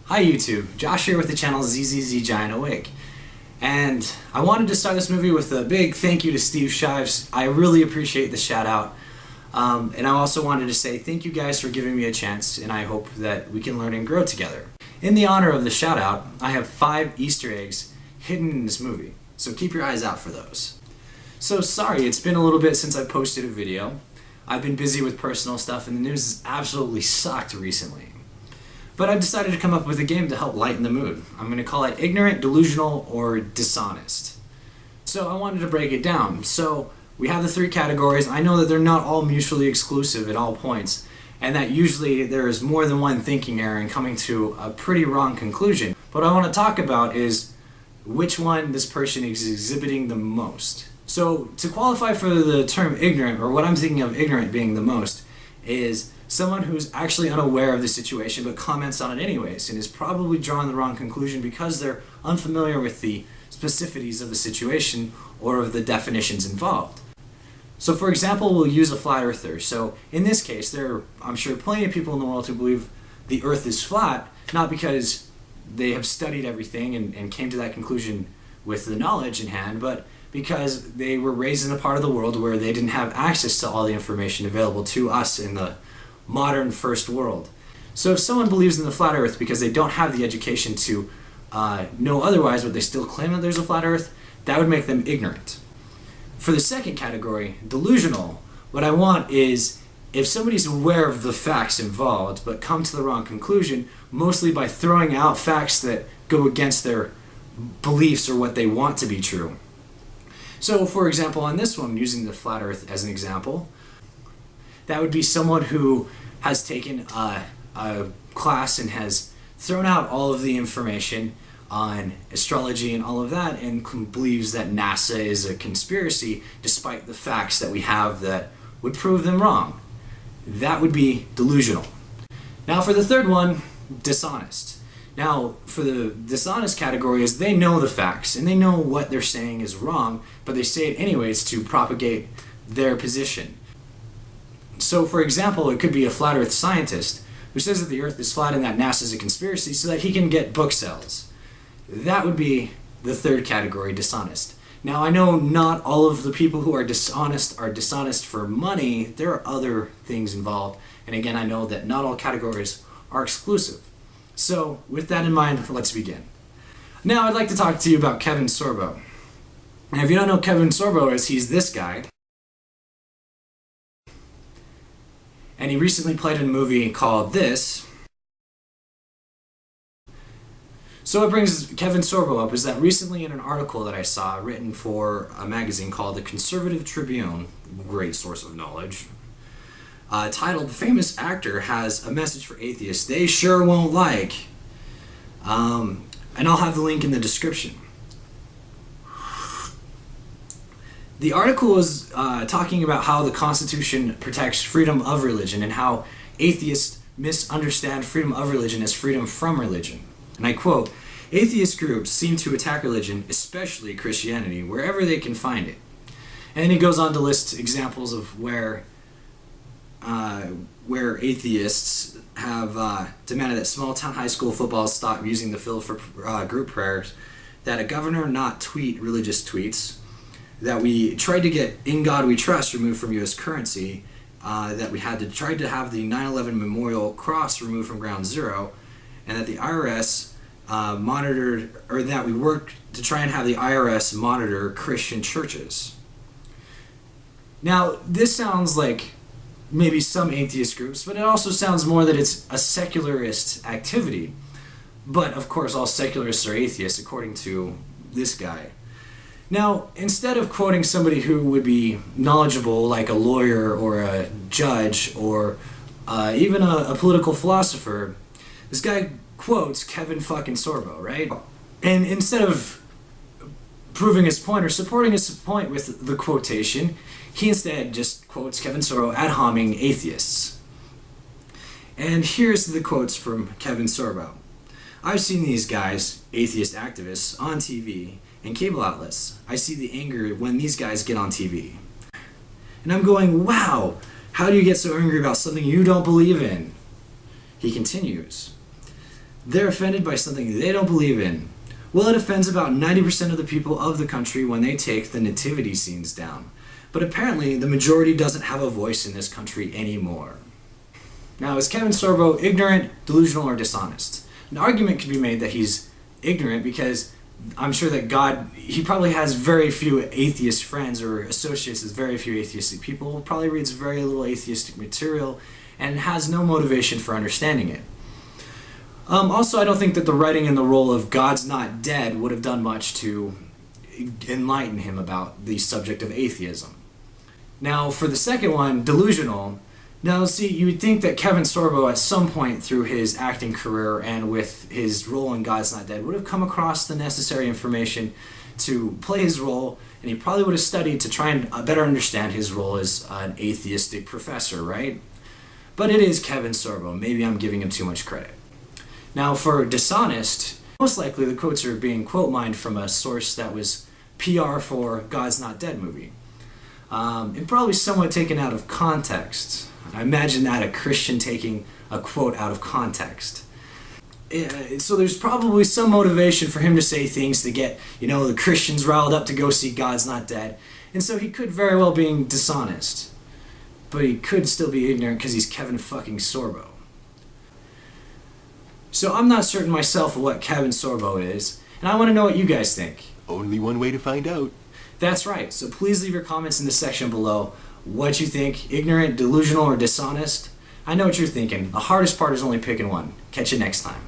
Hi YouTube, Josh here with the channel zzzgiantawake. And I wanted to start this movie with a big thank you to Shives. I really appreciate the shout out. And I also wanted to say thank you guys for giving me a chance, and I hope that we can learn and grow together. In the honor of the shout out, I have 5 Easter eggs hidden in this movie, so keep your eyes out for those. So sorry, it's been a little bit since I posted a video. I've been busy with personal stuff and the news has absolutely sucked recently. But I've decided to come up with a game to help lighten the mood. I'm going to call it Ignorant, Delusional, or Dishonest. So I wanted to break it down. So we have the 3 categories. I know that they're not all mutually exclusive at all points, and that usually there is more than one thinking error and coming to a pretty wrong conclusion. What I want to talk about is which one this person is exhibiting the most. So to qualify for the term ignorant, or what I'm thinking of ignorant being the most, is someone who's actually unaware of the situation but comments on it anyways and is probably drawing the wrong conclusion because they're unfamiliar with the specificities of the situation or of the definitions involved. So for example, we'll use a flat earther. So in this case, there are, I'm sure, plenty of people in the world who believe the earth is flat, not because they have studied everything and came to that conclusion with the knowledge in hand, but because they were raised in a part of the world where they didn't have access to all the information available to us in the modern first world. So if someone believes in the flat earth because they don't have the education to know otherwise, but they still claim that there's a flat earth, that would make them ignorant. For the second category, delusional, what I want is if somebody's aware of the facts involved but come to the wrong conclusion, mostly by throwing out facts that go against their beliefs or what they want to be true. So for example, on this one, using the flat earth as an example, that would be someone who has taken a class and has thrown out all of the information on astrology and all of that and believes that NASA is a conspiracy despite the facts that we have that would prove them wrong. That would be delusional. Now for the third one, dishonest. Now for the dishonest category is they know the facts and they know what they're saying is wrong, but they say it anyways to propagate their position. So for example, it could be a flat earth scientist who says that the earth is flat and that NASA is a conspiracy so that he can get book sales. That would be the third category, dishonest. Now I know not all of the people who are dishonest for money. There are other things involved. And again, I know that not all categories are exclusive. So with that in mind, let's begin. Now I'd like to talk to you about Kevin Sorbo. Now if you don't know Kevin Sorbo is, he's this guy. And he recently played in a movie called This. So what brings Kevin Sorbo up is that recently in an article that I saw written for a magazine called The Conservative Tribune, great source of knowledge, titled "Famous Actor Has a Message for Atheists They Sure Won't Like." And I'll have the link in the description. The article was talking about how the Constitution protects freedom of religion and how atheists misunderstand freedom of religion as freedom from religion. And I quote, "Atheist groups seem to attack religion, especially Christianity, wherever they can find it." And then he goes on to list examples of where atheists have demanded that small-town high school football stop using the field for group prayers, that a governor not tweet religious tweets, that we tried to get "In God We Trust" removed from U.S. currency, that we had to try to have the 9/11 Memorial Cross removed from Ground Zero, and that the IRS that we worked to try and have the IRS monitor Christian churches. Now, this sounds like maybe some atheist groups, but it also sounds more that it's a secularist activity. But of course, all secularists are atheists, according to this guy. Now, instead of quoting somebody who would be knowledgeable, like a lawyer or a judge or even a political philosopher, this guy quotes Kevin fucking Sorbo, right? And instead of proving his point or supporting his point with the quotation, he instead just quotes Kevin Sorbo ad hominem atheists. And here's the quotes from Kevin Sorbo. "I've seen these guys, atheist activists, on TV and cable outlets. I see the anger when these guys get on TV. And I'm going, wow, how do you get so angry about something you don't believe in?" He continues, They're offended by something they don't believe in. Well, it offends about 90% of the people of the country when they take the nativity scenes down. But apparently, the majority doesn't have a voice in this country anymore. Now, is Kevin Sorbo ignorant, delusional, or dishonest? An argument could be made that he's ignorant because I'm sure that he probably has very few atheist friends or associates with very few atheistic people, probably reads very little atheistic material, and has no motivation for understanding it. Also, I don't think that the writing in the role of God's Not Dead would have done much to enlighten him about the subject of atheism. Now, for the second one, delusional. Now, see, you would think that Kevin Sorbo, at some point through his acting career and with his role in God's Not Dead, would have come across the necessary information to play his role, and he probably would have studied to try and better understand his role as an atheistic professor, right? But it is Kevin Sorbo. Maybe I'm giving him too much credit. Now, for dishonest, most likely the quotes are being quote mined from a source that was PR for God's Not Dead movie. And probably somewhat taken out of context. I imagine that a Christian taking a quote out of context. So there's probably some motivation for him to say things to get, the Christians riled up to go see God's Not Dead. And so he could very well be dishonest. But he could still be ignorant because he's Kevin fucking Sorbo. So I'm not certain myself of what Kevin Sorbo is, and I want to know what you guys think. Only one way to find out. That's right, so please leave your comments in the section below. What you think, ignorant, delusional, or dishonest? I know what you're thinking. The hardest part is only picking one. Catch you next time.